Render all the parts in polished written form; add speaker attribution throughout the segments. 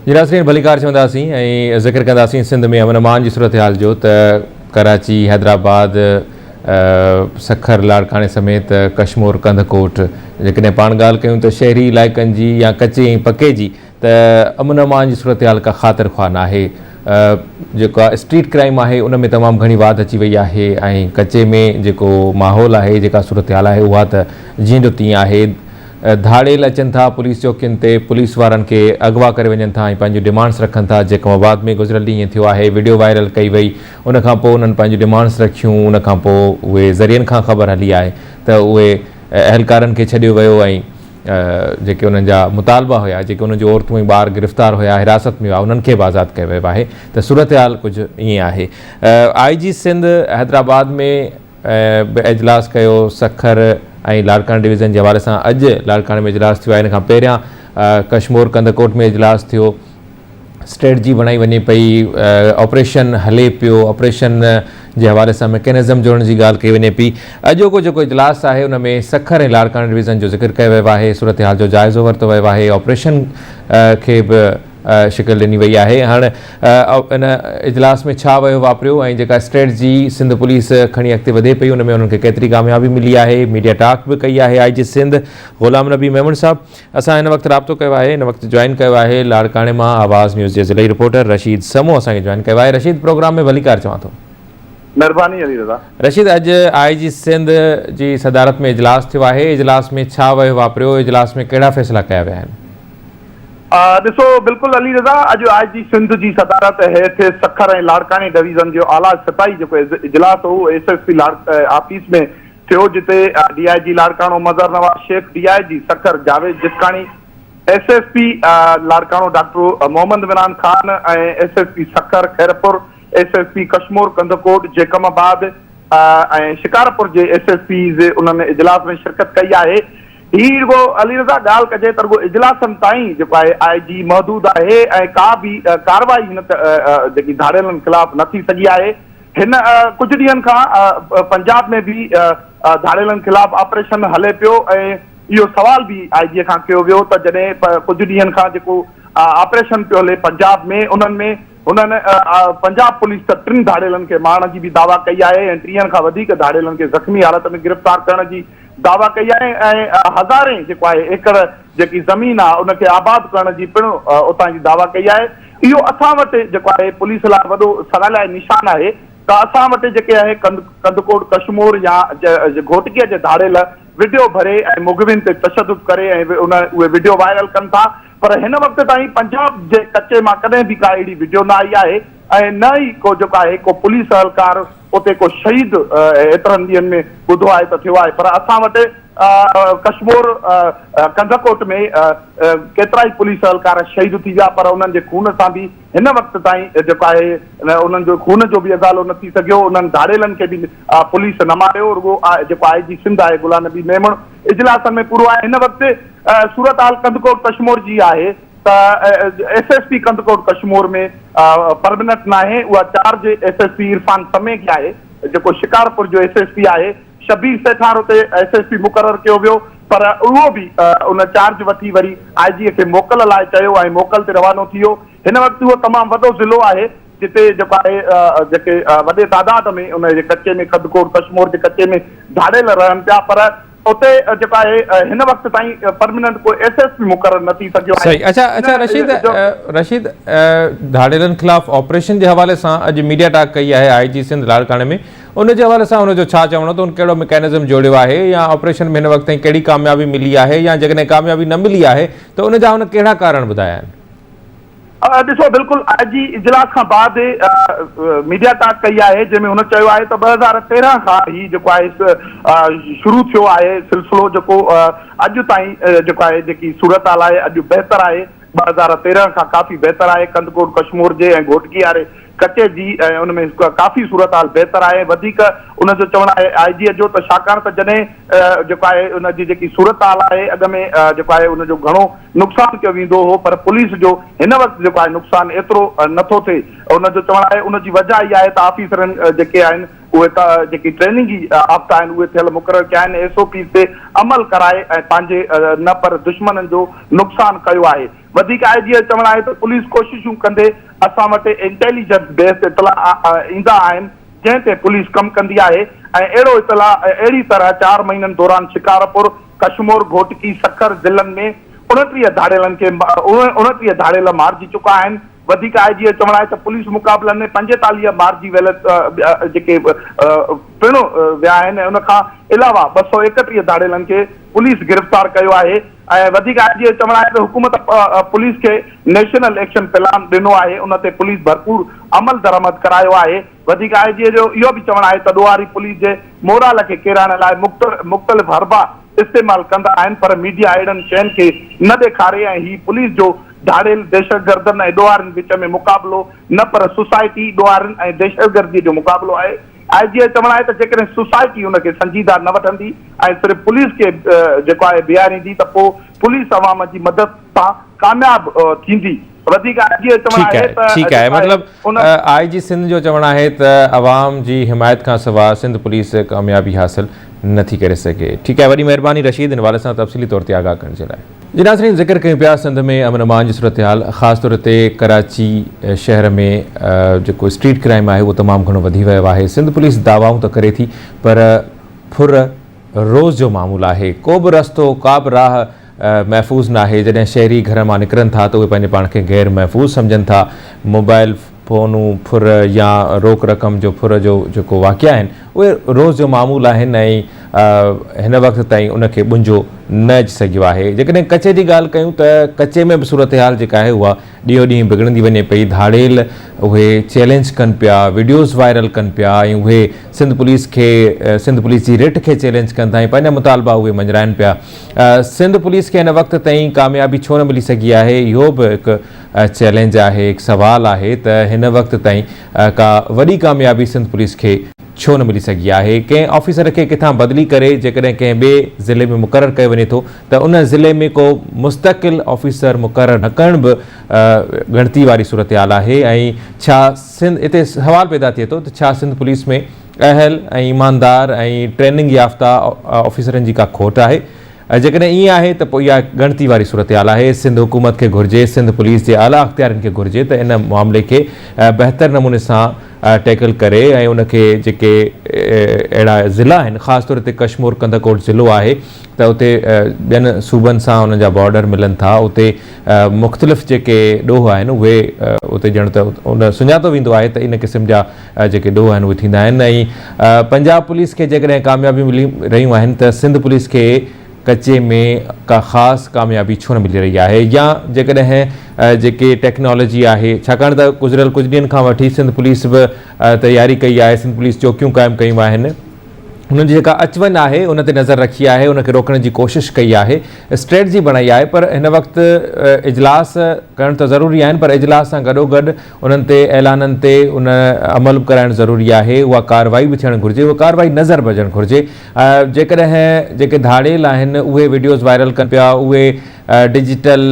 Speaker 1: नाज़रीन भलीकार चवंदासीं ऐं ज़िक्र कंदासीं सिंध में अमन अमान जी सूरत हाल जो त कराची हैदराबाद सखर लाड़काने समेत कश्मीर कंदकोट जेकॾहिं पाण ॻाल्हि कयूं त शहरी इलाइक़नि जी या कचे ऐं पके जी त अमन अमान जी सूरत हाल का ख़ातिर ख़्वाह नाहे। जेका स्ट्रीट क्राइम आहे उन में तमामु घणी वाध अची वई आहे ऐं कचे में जेको माहौल आहे जेका सूरत हाल आहे उहा त जीअं जो तीअं आहे। धाड़ेल अचनि था पुलिस चौकियुनि ते, पुलिस वारनि खे अगवा करे वञनि था ऐं पंहिंजूं डिमांड्स रखनि था। जेको मवाद में गुज़िरियल ॾींहुं थियो आहे, वीडियो वायरल कई वई, उनखां पोइ उन्हनि पंहिंजूं डिमांड्स रखियूं, उनखां पोइ उहे ज़रियनि खां ख़बर हली आहे त उहे अहलकारनि खे छॾियो वियो ऐं जेके उन्हनि जा मुतालबा हुया, जेके उन्हनि जूं औरतूं ऐं ॿार गिरफ़्तार हुया, हिरासत में हुआ, उन्हनि खे बि आज़ादु कयो वियो आहे। त सूरत हाल कुझु ईअं आहे। IG सिंध हैदराबाद में इजलास कयो सखर ऐं लाड़काना डिवीज़न जे हवाले सां। अॼु लाड़काने में इजलास थियो आहे। इन खां पहिरियां कश्मीर कंदकोट में इजलास थियो। स्ट्रेटजी बणाई वञे पई, ऑपरेशन हले पियो, ऑपरेशन जे हवाले सां मैकेनिज़म जोड़ण जी ॻाल्हि कई वञे पई। अॼोको जेको इजलास आहे उन में सखर ऐं लाड़काना डिवीज़न जो ज़िक्र कयो वियो आहे, सूरत हाल जो जाइज़ो वरितो वियो आहे, ऑपरेशन खे बि शिकिल ॾिनी वई आहे। हाणे इन इजलास में छा वियो वापरियो ऐं जेका स्ट्रेटजी सिंध पुलिस खणी अॻिते वधे पई उन में उन्हनि खे केतिरी कामयाबी मिली आहे, मीडिया टॉक बि कई आहे IG सिंध। ग़ुलाम नबी मेमन साहब असां हिन वक़्तु राब्तो कयो आहे, हिन वक़्तु जॉइन कयो आहे लाड़काने मां आवाज़ न्यूज़ जे ज़िलई रिपोर्टर रशीद समो असांखे जॉइन कयो आहे। रशीद, प्रोग्राम में भलीकार चवां थो।
Speaker 2: महिरबानी अली रज़ा।
Speaker 1: रशीद, अॼु IG सिंध जी सदारत में इजलास थियो आहे। इजलास में छा वियो वापरियो, इजलास में कहिड़ा फ़ैसिला कया विया आहिनि?
Speaker 2: ॾिसो, बिल्कुलु अली रज़ा, अॼु IG सिंध जी सदारत हेठि सखर ऐं लाड़कानी डिवीज़न जो आला सताई जेको इजलास हो SSP ऑफिस में थियो, जिते DIG Larkana Mazhar Nawaz Shaikh, DIG Sukkur Javed Jiskani, SSP Larkana doctor Mohammad Imran Khan ऐं SSP सखर खैरपुर, SSP कश्मीर कंदकोट जेकमाबाद ऐं शिकारपुर जे SSP उन्हनि इजलास में शिरकत कई आहे। ही रुगो अली रज़ा ॻाल्हि कजे त रुगो इजलासनि ताईं जेको आहे IG महदूद आहे ऐं का बि कार्रवाई हिन जेकी धाड़ेलनि ख़िलाफ़ न थी सघी आहे। हिन कुझु ॾींहंनि खां पंजाब में बि धाड़ेलनि ख़िलाफ़ ऑपरेशन हले पियो ऐं इहो सवाल बि IG खां कयो वियो त जॾहिं कुझु ॾींहंनि खां जेको ऑपरेशन पियो हले पंजाब में, उन्हनि पंजाब पुलिस त 3 धाड़ेलनि खे मारण जी बि दावा कई आहे ऐं 30 खां वधीक धाड़ेलनि खे ज़ख़्मी हालत में गिरफ़्तार करण जी दावा कई आहे ऐं हज़ारें जेको आहे एकड़ जेकी ज़मीन आहे उनखे आबाद करण जी पिणु उतां जी दावा कई आहे। इहो असां वटि जेको आहे पुलिस लाइ वॾो सराहनीय निशान आहे त असां वटि जेके आहे कंदकोट कश्मीर या घोटकीअ जे धाड़ेल वीडियो भरे ऐं मुग़विन ते तशद्दुद करे ऐं उहे वीडियो वायरल कनि था, पर हिन वक़्त ताईं पंजाब जे कचे मां कॾहिं बि का अहिड़ी वीडियो न आई आहे ऐं न ई को जेको आहे को पुलिस अहलकार उते को शहीद एतिरनि ॾींहंनि में ॿुधो आहे त थियो आहे। पर असां वटि कश्मीर कंदकोट में केतिरा ई पुलिस अहलकार शहीद थी विया, पर उन्हनि जे खून सां बि हिन वक़्त ताईं जेको आहे उन्हनि जो खून जो बि अज़ालो न थी सघियो। उन्हनि धाड़ेलनि खे बि पुलिस न मारियो। रुगो जेको IG सिंध आहे ग़ुलाम नबी मेमन इजलासनि में पूरो आहे। हिन वक़्तु सूरत हाल कंदकोट कश्मीर जी आहे त SSP कंदकोट कश्मीर में परमानेंट न आहे, उहा चार्ज SSP इरफान समेक आहे, जेको शिकारपुर जो SSP आहे। शबीर सेठार उते SSP मुक़रर कयो वियो, पर उहो बि उन चार्ज वठी वरी IG खे मोकल लाइ चयो ऐं मोकल ते रवानो थी वियो। हिन वक़्तु उहो तमामु वॾो ज़िलो आहे जिते जेको आहे जेके वॾे तादाद में उन जे कचे में कंदकोट कश्मीर जे कचे में धाड़ेल रहनि पिया, पर उते जेको आहे हिन वक़्त ताईं परमानेंट कोई SSP मुक़रर न थी सघियो आहे।
Speaker 1: अच्छा रशीद, धाड़ेलनि ख़िलाफ़ ऑपरेशन जे हवाले सां अॼु मीडिया टॉक कई आहे IG सिंध लाड़काने में, उन जे हवाले सां उनजो छा चवणो त उन कहिड़ो मैकेनिज़म जोड़ियो आहे या ऑपरेशन में हिन वक़्त ताईं कहिड़ी कामयाबी मिली आहे या जेकॾहिं कामयाबी न मिली आहे त उन जा उन कहिड़ा कारण ॿुधाया आहिनि?
Speaker 2: ॾिसो, बिल्कुलु IG इजलास खां बाद मीडिया टॉक कई आहे जंहिंमें हुन चयो आहे त 2013 खां ही जेको आहे शुरू थियो आहे सिलसिलो जेको अॼु ताईं जेको आहे जेकी सूरत हाल आहे अॼु बहितर आहे। 2013 खां काफ़ी बहितर आहे कंदकोट कश्मीर जे ऐं घोटकी वारे कचे जी ऐं उनमें काफ़ी सूरत हाल बहितर आहे। वधीक उनजो चवणु आहे IG जो त छाकाणि त जॾहिं जेको आहे उनजी जेकी सूरत हाल आहे अॻ में जेको आहे उनजो घणो नुक़सानु कयो वेंदो हो, पर पुलिस जो हिन वक़्तु जेको आहे नुक़सानु एतिरो नथो थिए। उनजो चवणु आहे उनजी वजह इहा आहे त ऑफिसरनि जेके आहिनि उहे जेकी ट्रेनिंग याफ़्ता आहिनि उहे थियल मुक़ररु कया आहिनि, SOP ते अमल कराए ऐं पंहिंजे न पर दुश्मननि जो नुक़सानु कयो आहे। वधीक आहे जीअं चवण आहे त पुलिस कोशिशूं कंदे असां वटि इंटेलिजेंस बेस्ड इतला ईंदा आहिनि जंहिं ते पुलिस कमु कंदी आहे ऐं अहिड़ो इतला अहिड़ी तरह 4 महीननि दौरान शिकारपुर कशमोर घोटकी सखर ज़िलनि में 29 धाड़ेलनि खे 29 धाड़ेल मारिजी चुका आहिनि। वधीक आहे जीअं चवण आहे त पुलिस मुक़ाबलनि में 45 मारिजी वियल जेके पिणु विया आहिनि उन खां अलावा 231 धाड़ेलनि खे पुलिस गिरफ़्तार कयो आहे। ऐं वधीक आहे जीअं चवण आहे त हुकूमत पुलिस खे नेशनल एक्शन प्लान ॾिनो आहे उन ते पुलिस भरपूर अमल दरामद करायो आहे। वधीक आहे जीअं जो इहो बि चवण आहे त ॾोहारी पुलिस जे मोराल खे केराइण लाइ मुख़्तलिफ़ हरबा इस्तेमालु कंदा आहिनि पर मीडिया अहिड़नि शयुनि खे न ॾेखारे ऐं ही पुलिस जो धाड़ेल दहशतगर्दनि ऐं ॾोहारनि विच में मुक़ाबिलो न पर सोसाइटी ॾोहारनि ऐं दहशतगर्दी जो मुक़ाबिलो आहे। ऐं जीअं चवण आहे त जेकॾहिं सोसाइटी हुनखे संजीदा न वठंदी ऐं सिर्फ़ु पुलिस खे जेको आहे बीहारींदी त पोइ पुलिस अवाम जी मदद सां कामयाब थींदी। वधीक आहे जीअं चवण आहे त
Speaker 1: ठीक है मतलब आईजी सिंध जो चवण आहे त अवाम जी हिमायत खां सवाइ सिंध पुलिस कामयाबी हासिल नथी करे सघे। ठीक है, वॾी महिरबानी रशीद इन हवाले सां तफ़सीली तौर ते आगाह करण जे लाइ। जी नाज़रीन, ज़िक्र कयूं पिया सिंध में अमन अमान जी सूरत हाल, ख़ासि तौर ते कराची शहर में जेको स्ट्रीट क्राइम आहे उहो तमामु घणो वधी वियो आहे। सिंध पुलिस दावाऊं त करे थी पर फुर रोज़ जो मामूल आहे। को बि रस्तो का बि राह महफ़ूज़ न आहे। जॾहिं शहरी घर मां निकिरनि था त उहे पंहिंजे पाण खे गैर महफ़ूज़ सम्झनि था। मोबाइल फ़ोनूं फुर या रोक रक़म जो फुर जो जेको वाक़िया आहिनि उहे रोज़ जो मामूल आहिनि ऐं हिन वक़्त ताईं उनखे बुंजो न अची सघियो आहे। जेकॾहिं कचे जी ॻाल्हि कयूं त कचे में बि सूरत हाल जेका आहे उहा ॾींहों ॾींहुं बिगड़ंदी वञे पई। धाड़ेल उहे चैलेंज कनि पिया, वीडियोज़ वायरल कनि पिया ऐं उहे सिंध पुलिस जी रिट खे चैलेंज कनि था ऐं पंहिंजा मुतालबा उहे मंझराइनि पिया। सिंध पुलिस खे हिन वक़्त ताईं कामयाबी छो न मिली सघी आहे, इहो बि हिकु चैलेंज आहे, हिकु सवाल आहे त हिन वक़्त ताईं का वॾी कामयाबी सिंध पुलिस खे छो न मिली सघी आहे। कंहिं ऑफिसर खे किथां बदिली करे जेकॾहिं कंहिं ॿिए ज़िले में मुक़ररु कयो वञे थो त उन ज़िले में को मुस्तक़िल ऑफिसर मुक़ररु न करण बि ॻणती वारी सूरत हाल आहे। ऐं छा सिंध हिते सवाल पैदा थिए थो त छा सिंध पुलिस में अहल ऐं ईमानदार ऐं ट्रेनिंग याफ़्ता ऑफिसरनि जी का खोट आहे। जेकॾहिं ईअं आहे त पोइ इहा ॻणती वारी सूरत हाल आहे। सिंध हुकूमत खे घुरिजे, सिंध पुलिस जे आला अख़्तियारनि खे घुरिजे त इन मामले खे बहितर नमूने सां टैकल करे ऐं उनखे जेके अहिड़ा ज़िला आहिनि, ख़ासि तौर ते कशमोर कंदकोट ज़िलो आहे त उते ॿियनि सूबनि सां उन जा बॉर्डर मिलनि था। उते मुख़्तलिफ़ जेके ॾोह आहिनि उहे उते ॼण त उन सुञातो वेंदो आहे त इन क़िस्म जा जेके ॾोह आहिनि उहे थींदा आहिनि। ऐं पंजाब पुलिस खे जेकॾहिं कामयाबी मिली रहियूं आहिनि त सिंध पुलिस खे कचे में का ख़ासि कामयाबी छो न मिली रही आहे। या जेकॾहिं जेके टेक्नोलॉजी आहे, छाकाणि त गुज़िरियल कुझु ॾींहंनि खां वठी सिंध पुलिस बि तयारी कई आहे, सिंध पुलिस चौकियूं क़ाइमु कयूं आहिनि। हुननि जी जेका अचवञ आहे उन ते नज़र रखी आहे, उनखे रोकण जी कोशिशि कई आहे, स्ट्रेटजी बणाई आहे। पर हिन वक़्तु इजलास करणु त ज़रूरी आहिनि पर इजलास सां गॾोगॾु उन्हनि ते ऐलाननि ते उन अमल कराइणु ज़रूरी आहे। उहा कार्रवाई बि थियणु घुरिजे, उहा कार्रवाई नज़र बि अचणु घुरिजे। जेकॾहिं जेके धाड़ेल आहिनि उहे वीडियोज़ वायरल कनि पिया, उहे डिजिटल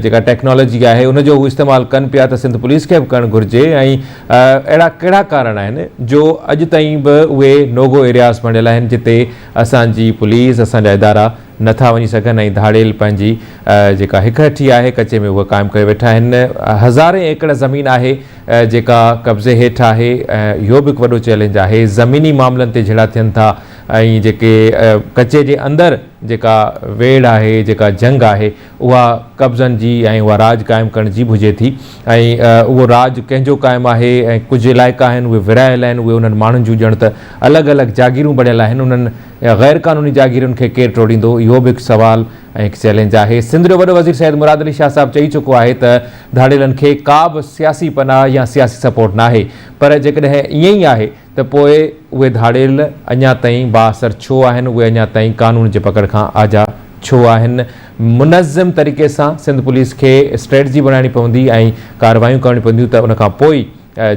Speaker 1: जेका टेक्नोलॉजी आहे उनजो उहे इस्तेमालु कनि पिया त सिंध पुलिस खे बि करणु घुरिजे। ऐं अहिड़ा कहिड़ा कारण आहिनि जो अॼु ताईं बि उहे नोगो एरियाज़ बणियल आहिनि जिते असांजी पुलिस, असांजा इदारा नथा वञी सघनि ऐं धाड़ेल पंहिंजी जेका हिकहठी आहे कचे में उहा क़ाइमु करे वेठा आहिनि। हज़ारे एकड़ ज़मीन आहे जेका कब्ज़े हेठि आहे। इहो बि हिकु वॾो चैलेंज आहे। ज़मीनी मामलनि ते झेड़ा थियनि था ऐं जेके कचे जे अंदरि जेका वेड़ आहे, जेका जंग आहे, उहा कब्ज़नि जी ऐं उहा राज क़ाइमु करण जी बि हुजे थी। ऐं उहो राज कंहिंजो क़ाइमु आहे ऐं कुझु इलाइक़ा आहिनि उहे विरहायल आहिनि, उहे उन्हनि माण्हुनि जूं ॼण त अलॻि अलॻि जागीरूं बणियल आहिनि। उन्हनि गैर क़ानूनी जागीरुनि खे केरु टोड़ींदो, इहो बि हिकु सवाल ऐं हिकु चैलेंज आहे। सिंध जो वॾो वज़ीर सैयद मुराद अली शाह साहिबु चई चुको आहे त धाड़ेलनि खे का बि सियासी पनाह या सियासी सपोर्ट न आहे। पर जेकॾहिं ईअं ई आहे त पोइ उहे धाड़ेल अञा ताईं बाअसर छो आहिनि, उहे अञा ताईं कानून जे पकड़ खां आज़ा छो आहिनि। मुनज़्ज़म तरीक़े सां सिंध पुलिस खे स्ट्रेटजी बणाइणी पवंदी ऐं कार्रवायूं करणियूं पवंदियूं त उनखां पोइ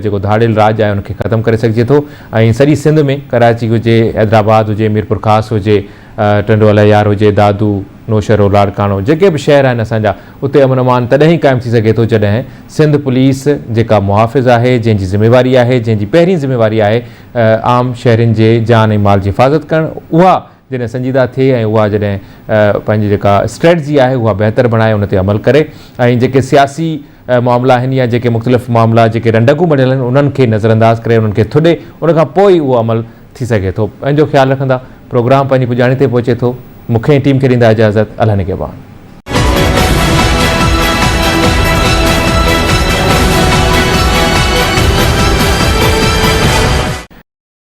Speaker 1: जेको धाड़ेल राज आहे उनखे ख़तमु करे सघिजे थो। ऐं सॼी सिंध में कराची हुजे, हैदराबाद हुजे, मीरपुर ख़ासि हुजे, टंडोला यार हुजे, दादू, नौशहरो, लाड़कानो, जेके बि शहर आहिनि असांजा उते अमन अमान तॾहिं ई क़ाइमु थी सघे थो जॾहिं सिंध पुलिस जेका मुहाफ़िज़ आहे, जंहिंजी ज़िमेवारी आहे, जंहिंजी पहिरीं ज़िमेवारी आहे आम शहरनि जे जान ऐं माल जी हिफ़ाज़त करणु, उहा जॾहिं संजीदा थिए ऐं उहा जॾहिं पंहिंजी जेका स्ट्रेटजी आहे उहा बहितर बणाए उन ते अमल करे ऐं जेके सियासी मामला आहिनि या जेके मुख़्तलिफ़ मामला जेके रंडकूं मटियल आहिनि उन्हनि खे नज़रअंदाज़ करे उन्हनि खे थुॾे उन खां पोइ उहो अमल थी सघे थो। पंहिंजो ख़्यालु रखंदा प्रोग्राम पंहिंजी पुॼाणी ते पहुचे थो। मूंखे टीम खे ॾींदा इजाज़त। अल्लाह निगहबान।